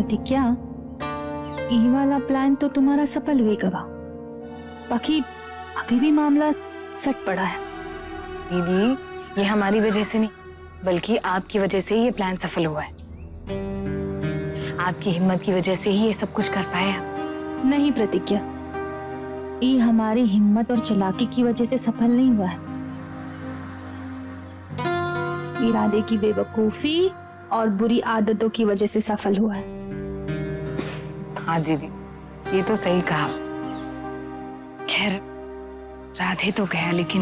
प्रतिज्ञा, ये वाला प्लान तो तुम्हारा सफल हुएगा, बाकी अभी भी मामला सट पड़ा है। दीदी, ये हमारी वजह से नहीं बल्कि आपकी वजह से ही ये प्लान सफल हुआ है। आपकी हिम्मत की वजह से ही ये सब कुछ कर पाए हम। नहीं प्रतिज्ञा, ये हमारी हिम्मत और चालाकी की वजह से सफल नहीं हुआ है। इरादे की बेवकूफी और बुरी आदतों की वजह से सफल हुआ है। हाँ दीदी, ये तो सही कहा। खैर, राधे तो गया लेकिन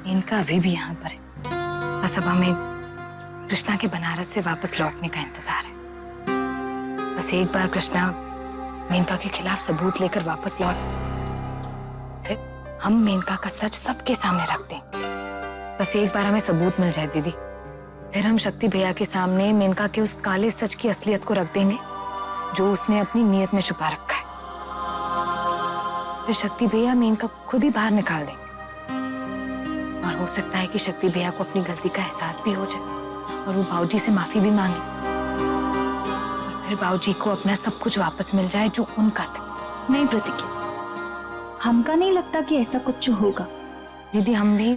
इनका अभी भी यहाँ पर है। बस अब हमें कृष्णा के बनारस से वापस लौटने का इंतजार है। बस एक बार कृष्णा मेनका के खिलाफ सबूत लेकर वापस लौट, फिर हम मेनका का सच सबके सामने रख देंगे। बस एक बार हमें सबूत मिल जाए दीदी, फिर हम शक्ति भैया के सामने मेनका के उस काले सच की असलियत को रख देंगे जो उसने अपनी नीयत में छुपा रखा है। फिर शक्ति भैया मेनका खुद ही बाहर निकाल देंगे और हो सकता है कि शक्ति भैया को अपनी गलती का एहसास भी हो जाए और वो बाबूजी से माफी भी मांगे और फिर बाबूजी को अपना सब कुछ वापस मिल जाए जो उनका था। नहीं प्रतिज्ञा, हमका नहीं लगता कि ऐसा कुछ होगा। दीदी, हम भी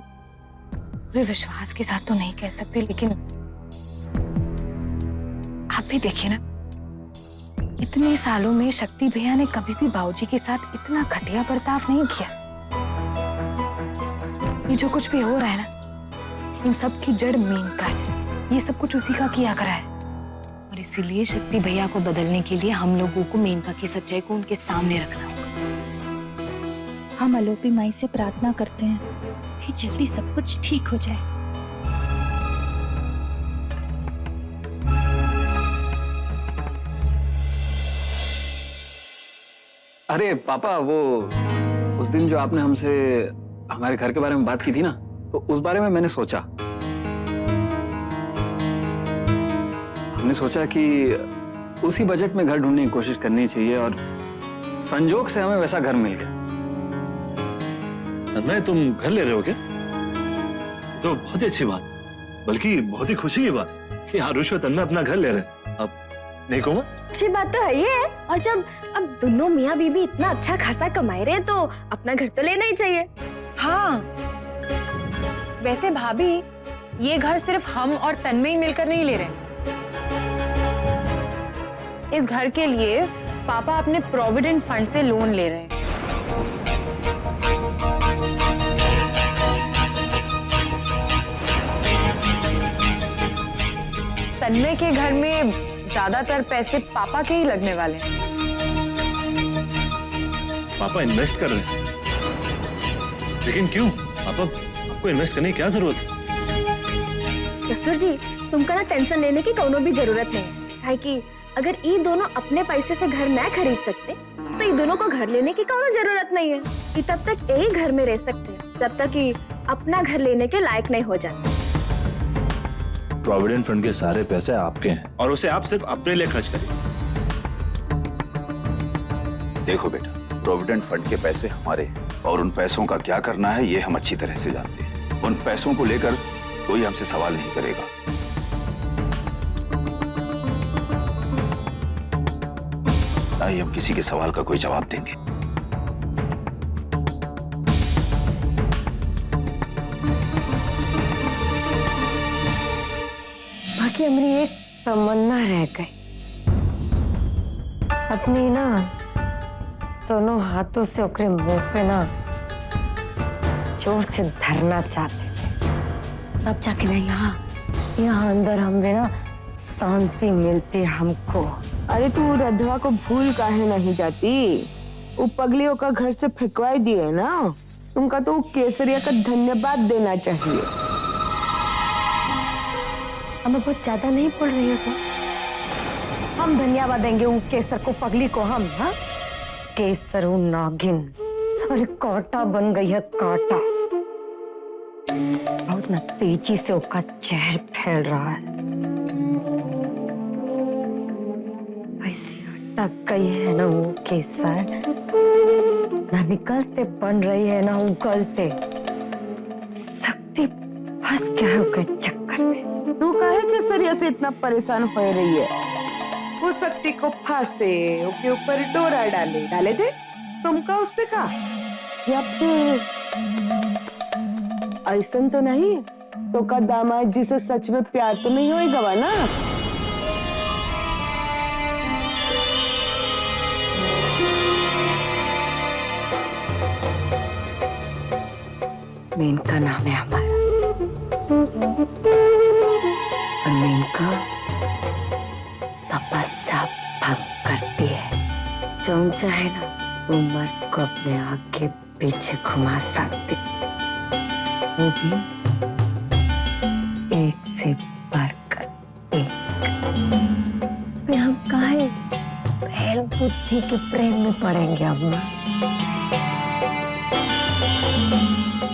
पूरे विश्वास के साथ तो नहीं कह सकते, लेकिन आप भी देखिए ना, इतने सालों में शक्ति भैया ने कभी भी बाबूजी के साथ इतना घटिया बर्ताव नहीं किया। ये जो कुछ भी हो रहा है ना, इन सब की जड़ मेनका है। ये सब कुछ उसी का किया करा है और इसीलिए शक्ति भैया को बदलने के लिए हम लोगों को मेनका की सच्चाई को उनके सामने रखना होगा। हम आलोपी माई से प्रार्थना करते हैं कि जल्दी सब कुछ ठीक हो जाए। अरे पापा, वो उस दिन जो आपने हमसे हमारे घर के बारे में बात की थी ना, तो उस बारे में मैंने सोचा। हमने सोचा कि उसी बजट में घर ढूंढने की कोशिश करनी चाहिए और संजोग से हमें वैसा घर मिल गया। मैं, तुम घर ले रहे हो क्या? तो बहुत ही अच्छी बात, बल्कि बहुत ही खुशी की बात कि आरुष और तन्मय अपना घर ले रहे हैं। अब देखो, अच्छी बात तो है ये। और जब अब दोनों मियाँ बीबी इतना अच्छा खासा कमा रहे हैं तो अपना घर तो लेना ही चाहिए। हाँ, वैसे भाभी, ये घर सिर्फ हम और तन्मय ही मिलकर नहीं ले रहे हैं। इस घर के लिए पापा अपने प्रोविडेंट फंड से लोन ले रहे हैं। तन्मय के घर में ज्यादातर पैसे पापा के ही लगने वाले हैं। पापा इन्वेस्ट कर रहे हैं, लेकिन क्यों? पापा, आपको इन्वेस्ट करने की क्या जरूरत है? ससुर जी, तुमको ना टेंशन लेने की कोनो भी जरूरत नहीं है कि अगर ये दोनों अपने पैसे से घर न खरीद सकते तो ये दोनों को घर लेने की कोनो जरूरत नहीं है। ये तब तक यही घर में रह सकते हैं जब तक ये अपना घर लेने के लायक नहीं हो जाते। प्रोविडेंट फंड के सारे पैसे आपके हैं और उसे आप सिर्फ अपने लिए खर्च करिए। देखो बेटा, प्रोविडेंट फंड के पैसे हमारे हैं और उन पैसों का क्या करना है ये हम अच्छी तरह से जानते हैं। उन पैसों को लेकर कोई हमसे सवाल नहीं करेगा। ना ही हम किसी के सवाल का कोई जवाब देंगे। बाकी हमारी एक तमन्ना रह गई, अपनी ना दोनों हाथों से ओकरे मुंह पे ना जोर से धरना चाहते थे। अब जाके ना यहाँ अंदर हमने ना शांति मिलती हमको। अरे तू रधवा को भूल काहे नहीं जाती? वो पगलियों का घर से फेंकवाई दिए ना, तुमका तो केसरिया का धन्यवाद देना चाहिए। हमें बहुत ज्यादा नहीं पड़ रही है तो हम धन्यवाद देंगे वो केसर को, पगली को हम। हाँ, केसर वो नागिन, अरे कांटा बन गई है, कांटा। बहुत ना तेजी से उसका जहर फैल रहा है। ऐसी अटक गई है ना वो केसर, ना निकलते बन रही है ना उगलते। शक्ति फंस गया है उसके चक्कर में। तू काहे केसरिया से इतना परेशान हो रही है? हो सकती को फांसे, उसके ऊपर डोरा डाले दे, तुमका उससे का? या फिर ऐसा तो नहीं तो का दामाद जी से सच में प्यार तो नहीं होएगा ना? मेनका नाम है हमारा, और मेनका तपस्या भंग करती है। जो चाहे ना वो मर्द को अपने आगे पीछे घुमा सकती, वो भी एक से बढ़कर एक। हम काहे बैल बुद्धि के प्रेम में पड़ेंगे अम्मा?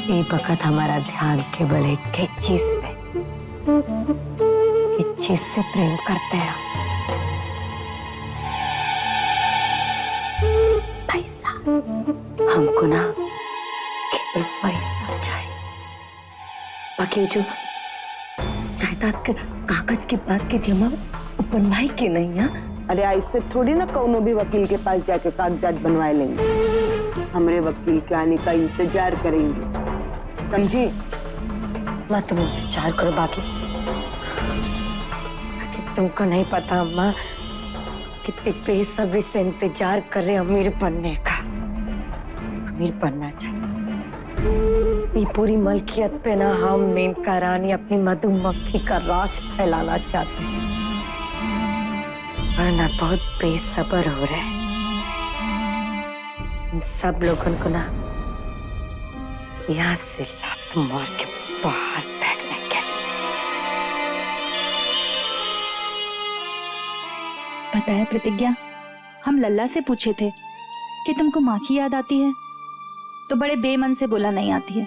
ये वक्त हमारा ध्यान केवल एक ही चीज पे, इस चीज से प्रेम करते हैं, पैसा। हमको ना केवल पैसा चाहिए। बाकी जो जायदाद के कागज की बात की थी हम बनवाई की नहीं है। अरे ऐसे थोड़ी ना कौनो भी वकील के पास जाके कागजात बनवा लेंगे। हमरे वकील के आने का इंतजार करेंगे, समझी? मत तुम इंतजार करो। बाकी तुमको नहीं पता अम्मा कितनी बेसब्री से इंतजार कर रहे अमीर बनने का। अमीर बनना चाहिए। ये पूरी मलकियत पे ना हम मेनका रानी अपनी मधुमक्खी का राज फैलाना चाहते हैं, वरना बहुत बेसब्र हो रहे हैं। इन सब लोगों को ना यहाँ से लात मार के बाहर फेंकने के। पता है प्रतिज्ञा, हम लल्ला से पूछे थे कि तुमको माँ की याद आती है, तो बड़े बेमन से बोला नहीं आती है।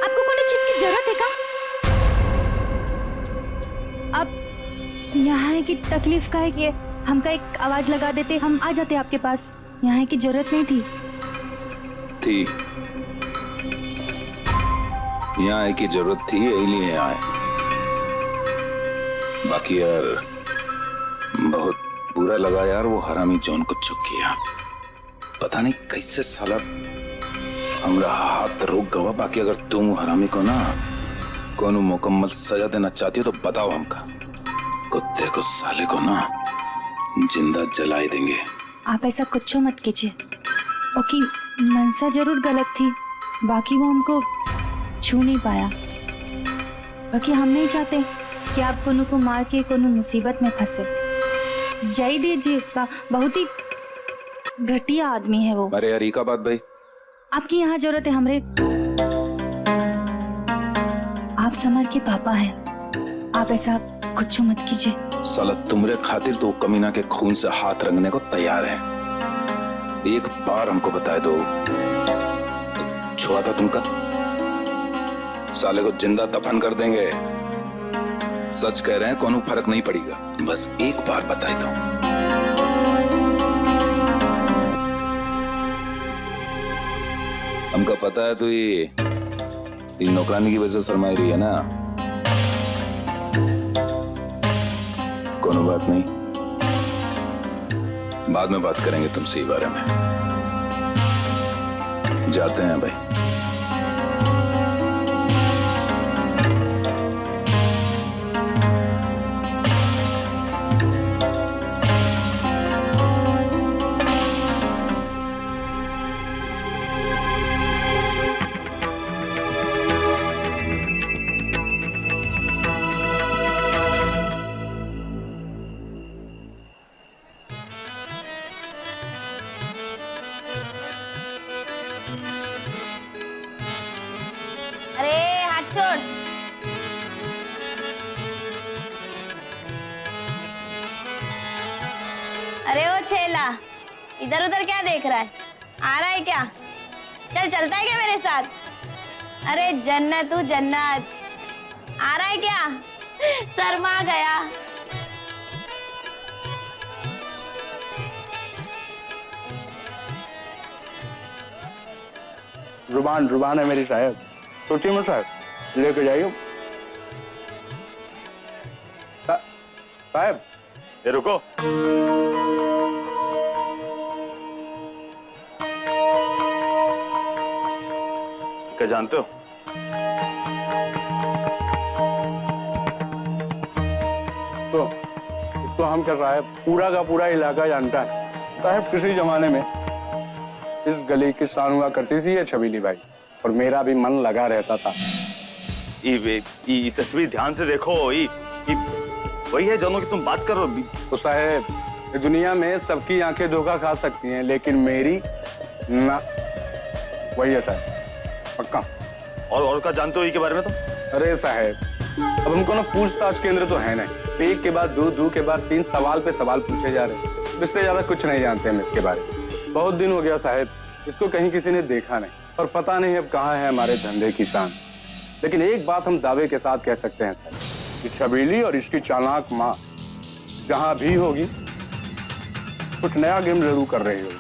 आपको कोई चीज की जरूरत है का? अब यहाँ है कि तकलीफ का है कि हमका एक आवाज लगा देते, हम आ जाते आपके पास। यहाँ है कि जरूरत नहीं थी। यहाँ आए की जरूरत थी, इसलिए आए। बाकी यार बहुत बुरा लगा यार वो हरामी जॉन को चुप किया। पता नहीं कैसे साला हमरा हाथ रोक गवा। बाकी अगर तुम हरामी को ना कोनो मुकम्मल सजा देना चाहती हो तो बताओ हमका। कुत्ते को साले को ना जिंदा जलाई देंगे। आप ऐसा कुछ मत कीजिए। ओके, मनसा जरूर गलत थी, बाकी वो हमको छू नहीं पाया। बाकी हम नहीं चाहते कि आप कोनो को मार के कोनो मुसीबत में फंसे। जाई दीजिए, उसका बहुत ही घटिया आदमी है वो। अरे यार ई का बात भाई, आपकी यहाँ जरूरत है हमरे। आप समर के पापा हैं, आप ऐसा कुछ मत कीजिए। साला तुमरे खातिर तो कमीना के खून से हाथ रंगने को तैयार है। एक बार हमको बताए दो छुआ था तुमका, साले को जिंदा दफन कर देंगे। सच कह रहे हैं, कोनो फर्क नहीं पड़ेगा। बस एक बार बताए दो। हमको पता है तो ये नौकरानी की वजह से शर्माई रही है ना। कोनो बात नहीं, बाद में बात करेंगे तुमसे इस बारे में। जाते हैं भाई। अरे हाथ छोड़। अरे ओ छेला, इधर उधर क्या देख रहा है? आ रहा है क्या? चल चलता है क्या मेरे साथ? अरे जन्नत हूँ जन्नत। आ रहा है क्या? शर्मा गया। जुबान जुबान है मेरी साहब, सोचिए मत साहब, लेके जाइए साहब। ये रुको, क्या जानते हो? तो हम कर रहा है, पूरा का पूरा इलाका जानता है साहब। किसी जमाने में इस गली की शान हुआ करती थी ये छबीली बाई, और मेरा भी मन लगा रहता था। ये तस्वीर ध्यान से देखो, ये वही है जानो कि तुम बात कर रहे हो। तो साहब, इस दुनिया में सबकी आंखें धोखा खा सकती हैं, लेकिन मेरी ना। वही है साहब, पक्का। और क्या जानते हो ये के बारे में तुम? अरे साहब, अब हमको ना पूछताछ केंद्र तो है नहीं, एक के बाद दो के बाद तीन, सवाल पे सवाल पूछे जा रहे हैं। इससे ज्यादा कुछ नहीं जानते हम इसके बारे में। बहुत दिन हो गया साहब, इसको कहीं किसी ने देखा नहीं, और पता नहीं अब कहाँ है हमारे धंधे की शान। लेकिन एक बात हम दावे के साथ कह सकते हैं साहब, कि छबीली और इसकी चालाक माँ जहाँ भी होगी कुछ नया गेम जरूर कर रही होगी,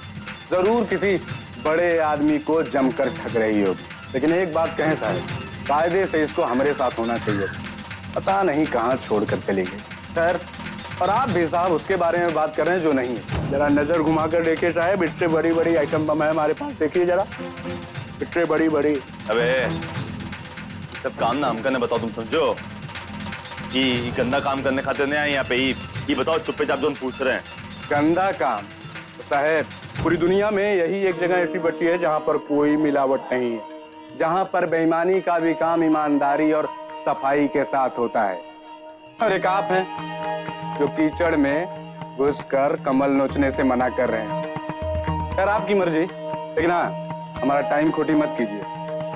जरूर किसी बड़े आदमी को जमकर ठग रही होगी। लेकिन एक बात कहें साहब, कायदे से इसको हमारे साथ होना चाहिए। पता नहीं कहाँ छोड़कर चली गई सर। और आप भी साहब उसके बारे में बात कर रहे हैं जो नहीं है। जरा नजर घुमा कर देखिए साहब, इतने बड़ी बड़ी आइटम बम है हमारे पास, देखिए जरा, इतने बड़ी बड़ी। अबे सब काम ना हम करने बताओ, तुम समझो कि गंदा काम करने खाते नहीं आए यहाँ पे। ये बताओ चुप्पे चाप जो हम पूछ रहे हैं। गंदा काम साहब, पूरी दुनिया में यही एक जगह ऐसी बची है जहाँ पर कोई मिलावट नहीं है, जहाँ पर बेईमानी का भी काम ईमानदारी और सफाई के साथ होता है। और एक आप हैं जो कीचड़ में घुसकर कमल नोचने से मना कर रहे हैं। खैर आपकी मर्जी, लेकिन हाँ, हमारा टाइम खोटी मत कीजिए।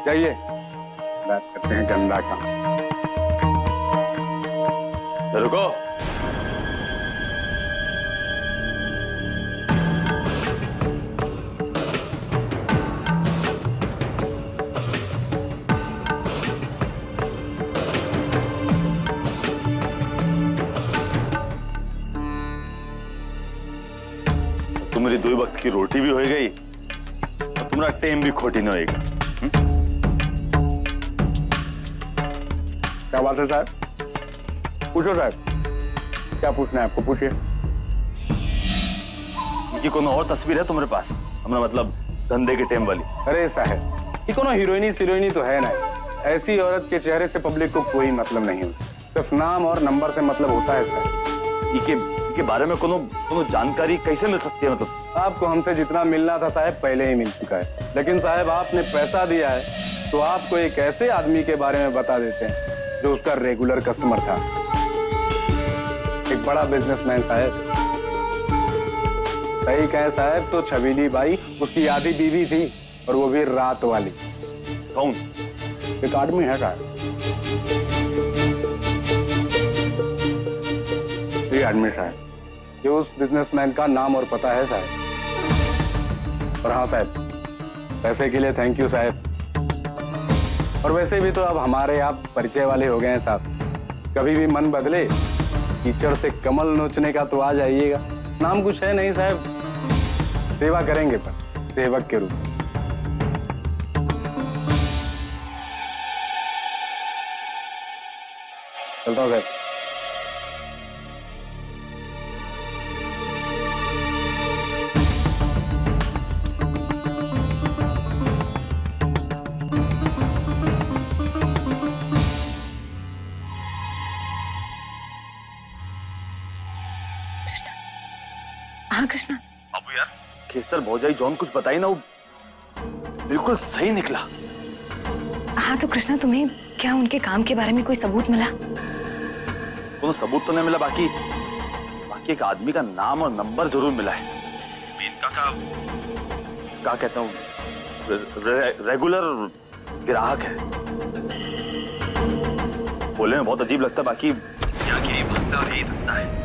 जाइए, बात करते हैं गंदा काम। रुको, मेरी 2 वक्त की रोटी भी हो गई और तुम्हारा टाइम भी खोटी नहीं होएगा। क्या बात है साहब? पूछो साहब, क्या पूछना है आपको, पूछिए। ये कोनो और तस्वीर है तुम्हारे पास, हमारा मतलब धंधे के टाइम वाली? अरे साहब, ये कोनो हीरोइनी तो है नहीं। ऐसी औरत के चेहरे से पब्लिक को कोई मतलब नहीं होता, सिर्फ नाम और नंबर से मतलब होता है साहब। के बारे में कोनो जानकारी कैसे मिल सकती है? मतलब आपको हमसे जितना मिलना था साहब पहले ही मिल चुका है, लेकिन साहब आपने पैसा दिया है तो आपको एक ऐसे आदमी के बारे में बता देते हैं जो उसका रेगुलर कस्टमर था। एक बड़ा बिजनेसमैन साहब। सही कहे साहब तो छबीली बाई उसकी आधी बीवी थी, और वो भी रात वाली। कौन? एक आदमी है साहब, ये आदमी साहब, ये उस बिजनेसमैन का नाम और पता है साहब। और हाँ साहब, पैसे के लिए थैंक यू साहब। और वैसे भी तो अब हमारे आप परिचय वाले हो गए हैं साहब, कभी भी मन बदले कीचड़ से कमल नोचने का तो आ जाइएगा। नाम कुछ है नहीं साहब, सेवा करेंगे पर सेवक के रूप में। चलता हूँ साहब। हाँ कृष्णा। अब यार केसर भौजाई जॉन कुछ बताई ना, वो बिल्कुल सही निकला। हाँ तो कृष्णा, तुम्हें क्या उनके काम के बारे में कोई सबूत मिला? कोनो सबूत तो नहीं मिला, बाकी एक आदमी का नाम और नंबर जरूर मिला है। इनका क्या कहता हूँ, रेगुलर ग्राहक है। बोलने में बहुत अजीब लगता है, बाकी यहाँ की यही भाषा और यही धंधा है।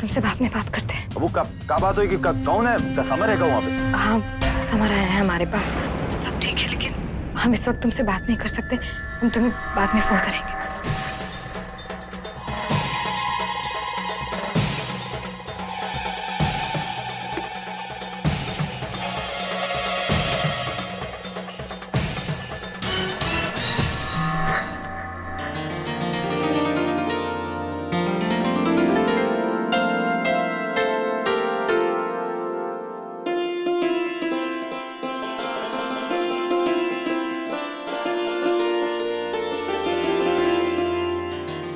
तुमसे बाद में बात करते हैं। अब वो का बात हुई कि कौन है, का समर है का वहाँ पे? हाँ, समर आया है हमारे पास, सब ठीक है, लेकिन हम इस वक्त तुमसे बात नहीं कर सकते। हम तुम्हें बाद में फोन करेंगे।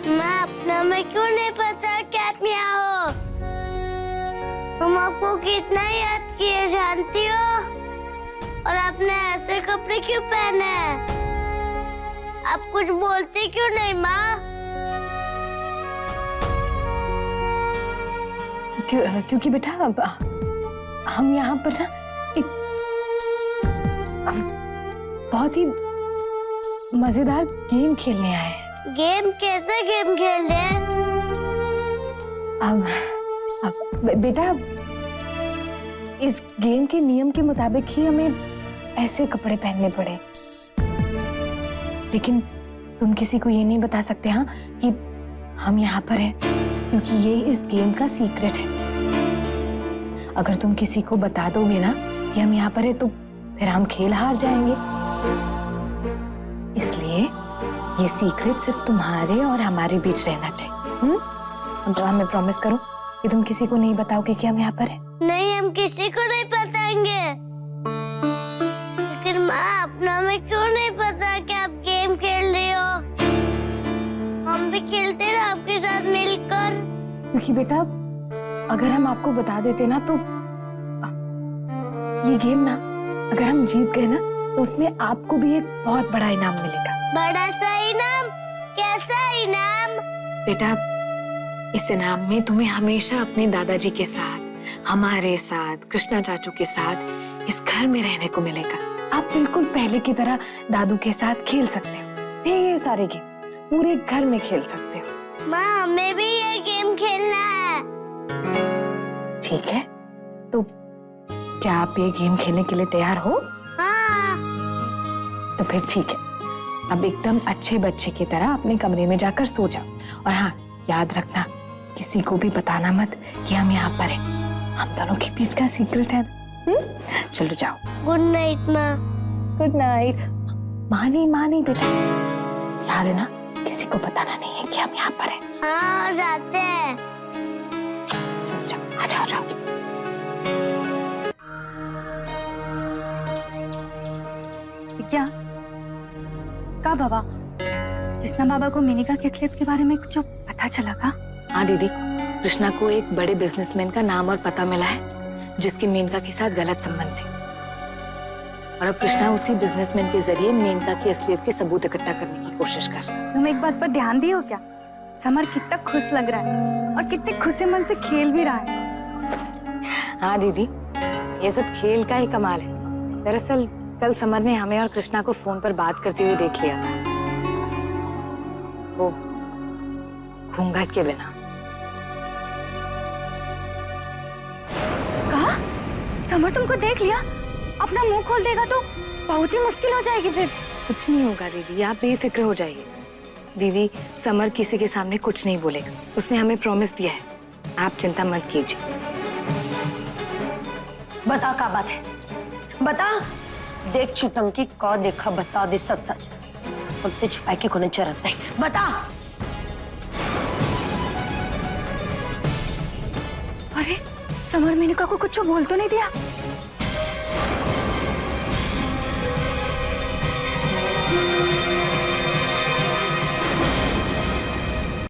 माँ, अपना मैं क्यों नहीं पता कि आप यहाँ हो? तुम आपको कितना याद किए जानती हो? और आपने ऐसे कपड़े क्यों पहने हैं? आप कुछ बोलते क्यों नहीं माँ? क्योंकि बेटा हम यहाँ पर ना एक बहुत ही मजेदार गेम खेलने आए हैं। गेम? कैसा गेम खेल रहे हैं? बेटा इस गेम के नियम के मुताबिक ही हमें ऐसे कपड़े पहनने पड़े, लेकिन तुम किसी को ये नहीं बता सकते हाँ कि हम यहाँ पर हैं, क्योंकि ये इस गेम का सीक्रेट है। अगर तुम किसी को बता दोगे ना कि हम यहाँ पर हैं तो फिर हम खेल हार जाएंगे। इसलिए ये सीक्रेट सिर्फ तुम्हारे और हमारे बीच रहना चाहिए। तो हमें प्रॉमिस करो कि तुम किसी को नहीं बताओगे कि हम यहाँ पर हैं। नहीं, हम किसी को नहीं बताएंगे। लेकिन माँ, अपना मैं क्यों नहीं पता कि आप गेम खेल रही हो? हम भी खेलते हैं आपके साथ मिलकर। क्योंकि बेटा अगर हम आपको बता देते ना तो ये गेम ना, अगर हम जीत गए ना तो उसमें आपको भी एक बहुत बड़ा इनाम मिलेगा। बड़ा सा इनाम? कैसा इनाम? बेटा इस इनाम में तुम्हें हमेशा अपने दादाजी के साथ, हमारे साथ, कृष्णा चाचू के साथ इस घर में रहने को मिलेगा। आप बिल्कुल पहले की तरह दादू के साथ खेल सकते हो, ढेर सारे गेम पूरे घर में खेल सकते हो। माँ, हमें भी ये गेम खेलना है। ठीक है, तो क्या आप ये गेम खेलने के लिए तैयार हो? हाँ। तो फिर ठीक है, अब एकदम अच्छे बच्चे की तरह अपने कमरे में जाकर सो जाओ। और हाँ, याद रखना किसी को भी बताना मत कि हम यहाँ पर हैं। हम दोनों के बीच का सीक्रेट है। चलो जाओ। गुड नाइट माँ। Good night. मानी बेटा, याद है ना किसी को बताना नहीं है कि हम यहाँ पर हैं। हाँ, जाते हैं। चलो जाओ, आ जाओ। क्या बाबा, कृष्णा बाबा को मेनका की असलियत के बारे में कुछ पता चला का? हाँ दीदी, कृष्णा को एक बड़े बिजनेसमैन का नाम और पता मिला है जिसकी मेनका के साथ गलत संबंध थे, और अब कृष्णा उसी बिजनेसमैन के जरिए मेनका की असलियत के सबूत इकट्ठा करने की कोशिश कर रहा है। तुम एक बात पर ध्यान दिए हो क्या? समर कितना खुश लग रहा है और कितने खुशी मन से खेल भी रहा है। हाँ दीदी, ये सब खेल का ही कमाल है। दरअसल कल समर ने हमें और कृष्णा को फोन पर बात करते हुए देख लिया था, वो घूंघट के बिना। कहा? समर तुमको देख लिया? अपना मुंह खोल देगा तो बहुत ही मुश्किल हो जाएगी फिर। कुछ नहीं होगा दीदी, आप बेफिक्र हो जाइए। दीदी, समर किसी के सामने कुछ नहीं बोलेगा, उसने हमें प्रॉमिस दिया है, आप चिंता मत कीजिए। बता का बात है, बता। देख चुटंकी का देखा, बता दे सच सच, हमसे छुपाए की कोई जरूरत नहीं, बता। अरे समर मेनका को कुछ बोल तो नहीं दिया?